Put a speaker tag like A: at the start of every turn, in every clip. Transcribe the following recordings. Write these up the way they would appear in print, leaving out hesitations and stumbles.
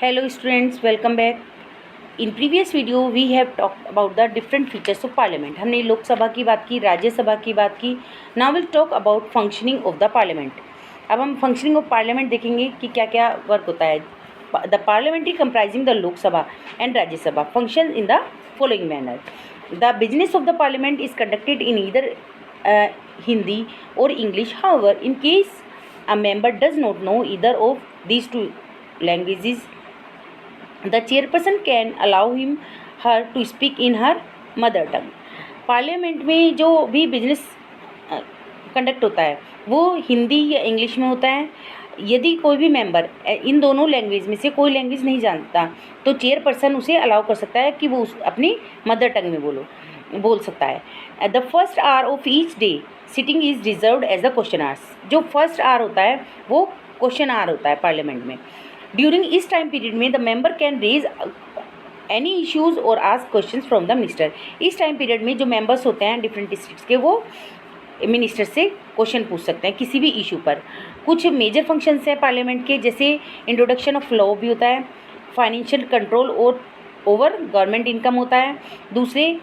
A: Hello students, welcome back. In previous video we have talked about the different features of parliament. हमने लोकसभा की बात की, राज्यसभा की बात की. Now we'll talk about functioning of the parliament. अब हम functioning of parliament देखेंगे कि क्या क्या वर्क होता है. The parliamentary comprising the Lok Sabha and Rajya Sabha functions in the following manner. The business of the parliament is conducted in either Hindi or English. However, in case a member does not know either of these two languages, the chairperson can allow him her to speak in her mother tongue. Parliament में जो भी business conduct होता है वो हिंदी या English में होता है. यदि कोई भी मेंबर इन दोनों लैंग्वेज में से कोई लैंग्वेज नहीं जानता तो चेयरपर्सन उसे अलाउ कर सकता है कि वो अपनी मदर टंग में बोल सकता है. The first hour of each day sitting is reserved as the question hours. जो फर्स्ट आवर होता है वो क्वेश्चन आवर होता है पार्लियामेंट में. ड्यूरिंग इस टाइम पीरियड में the member can raise any issues और ask questions from the minister. इस टाइम पीरियड में जो मेंबर्स होते हैं डिफरेंट डिस्ट्रिक्ट्स के वो मिनिस्टर से क्वेश्चन पूछ सकते हैं किसी भी इशू पर. कुछ मेजर फंक्शंस हैं पार्लियामेंट के, जैसे इंट्रोडक्शन ऑफ लॉ भी होता है, फाइनेंशियल कंट्रोल और ओवर गवर्नमेंट इनकम होता है. दूसरे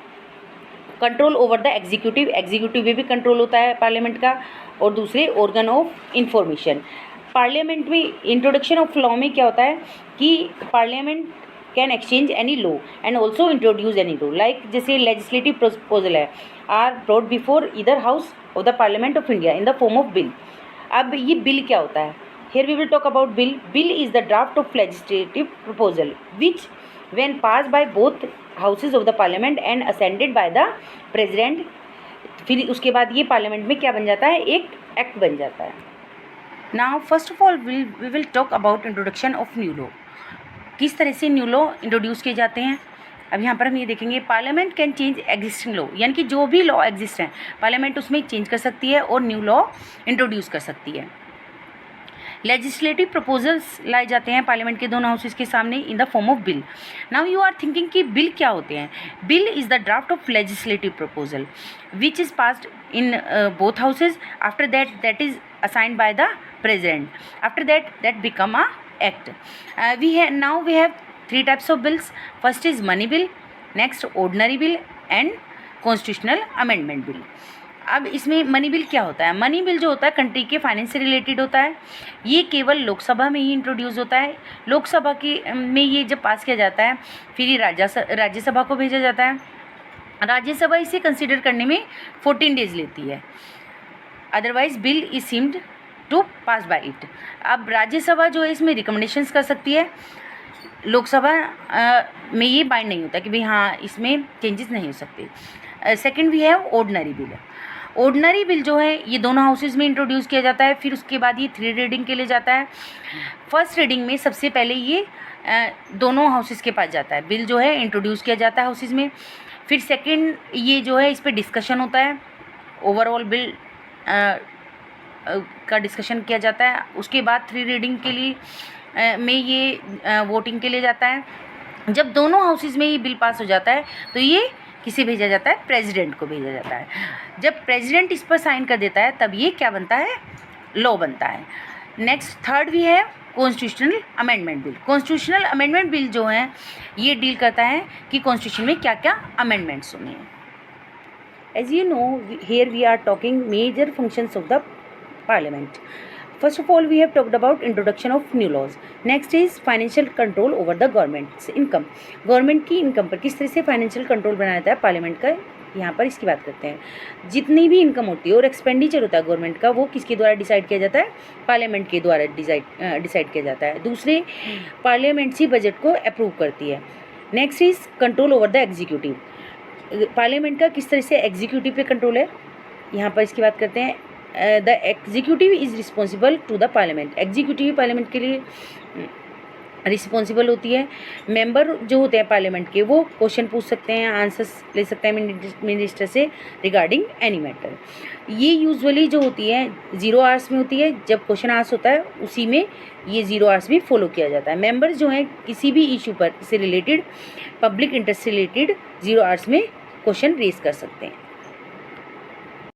A: कंट्रोल ओवर द एग्जीक्यूटिव में भी कंट्रोल होता है पार्लियामेंट का. और दूसरे ऑर्गन ऑफ इंफॉर्मेशन. पार्लियामेंट में इंट्रोडक्शन ऑफ लॉ में क्या होता है कि parliament can exchange any law and also introduce any law. Like जैसे लेजिस्लेटिव प्रपोजल है are brought before either house of the parliament of India in the form of bill. अब ये bill क्या होता है? Here we will talk about bill. Bill is the draft of legislative proposal which when pass by both houses of the parliament and ascended by the president, फिर उसके बाद ये parliament में क्या बन जाता है? एक एक्ट बन जाता है. Now first of all we will talk about introduction of new law. किस तरह से न्यू लॉ इंट्रोड्यूस किए जाते हैं. अब यहाँ पर हम ये देखेंगे parliament can change existing law, यानी कि जो भी लॉ एग्जिस्ट हैं पार्लियामेंट उसमें चेंज कर सकती है और न्यू लॉ इंट्रोड्यूस कर सकती है. लेजिस्लेटिव प्रपोजल्स लाए जाते हैं पार्लियामेंट के दोनों हाउसेस के सामने in the form of bill. Now you are thinking कि बिल क्या होते हैं. Bill is the draft of legislative proposal which is passed in both houses. After that is assigned by the president. After that become a act. We have three types of bills. First is money bill, next ordinary bill and constitutional amendment bill. अब इसमें money bill क्या होता है? Money bill जो होता है country के finance से रिलेटेड होता है. ये केवल लोकसभा में ही इंट्रोड्यूस होता है. लोकसभा की में ये जब पास किया जाता है फिर ये राज्यसभा को भेजा जाता है. राज्यसभा इसे कंसिडर करने में 14 डेज लेती है. Otherwise bill is seemed to pass by it. अब राज्यसभा जो है इसमें रिकमेंडेशंस कर सकती है. लोकसभा में ये बाइंड नहीं होता कि भाई हाँ इसमें चेंजेस नहीं हो सकते. Second we have ordinary bill. Ordinary bill जो है ये दोनों हाउसेज में इंट्रोड्यूस किया जाता है. फिर उसके बाद ये 3 रीडिंग के लिए जाता है. फर्स्ट रीडिंग में सबसे पहले ये दोनों हाउसेज के पास जाता है. बिल जो है इंट्रोड्यूस किया जाता है हाउसेज में. फिर सेकेंड ये जो है इस पर डिस्कशन होता है. ओवरऑल बिल का डिस्कशन किया जाता है. उसके बाद 3 रीडिंग के लिए में ये वोटिंग के लिए जाता है. जब दोनों हाउसेज में ये बिल पास हो जाता है तो ये किसे भेजा जाता है? प्रेसिडेंट को भेजा जाता है. जब प्रेसिडेंट इस पर साइन कर देता है तब ये क्या बनता है? लॉ बनता है. नेक्स्ट थर्ड भी है constitutional amendment bill. Constitutional amendment bill जो है ये डील करता है कि कॉन्स्टिट्यूशन में क्या क्या अमेंडमेंट्स होने हैं. As you know here we are talking major functions of the Parliament. First of all, we have talked about introduction of new laws. Next is financial control over the government's income. Government की income पर किस तरह से financial control बनाया जाता है parliament का, यहाँ पर इसकी बात करते हैं. जितनी भी इनकम होती है और एक्सपेंडिचर होता है गवर्नमेंट का वो किसके द्वारा डिसाइड किया जाता है? पार्लियामेंट के द्वारा डिसाइड किया जाता है. दूसरे पार्लियामेंट ही बजट को अप्रूव करती है. Next is control over the executive. Parliament का किस तरह से एग्जीक्यूटिव पे कंट्रोल है, यहाँ पर इसकी बात करते हैं. The executive is responsible to the parliament. Executive parliament के लिए रिस्पॉन्सिबल होती है. मेंबर जो होते हैं पार्लियामेंट के वो क्वेश्चन पूछ सकते हैं, आंसर्स ले सकते हैं मिनिस्टर से रिगार्डिंग एनी मैटर. ये यूजुअली जो होती है 0 आवर्स में होती है. जब क्वेश्चन आंसर होता है उसी में ये 0 आवर्स भी फॉलो किया जाता है. मेंबर्स जो हैं किसी भी इशू पर से रिलेटेड पब्लिक इंटरेस्ट से रिलेटेड 0 आवर्स में क्वेश्चन रेज कर सकते हैं.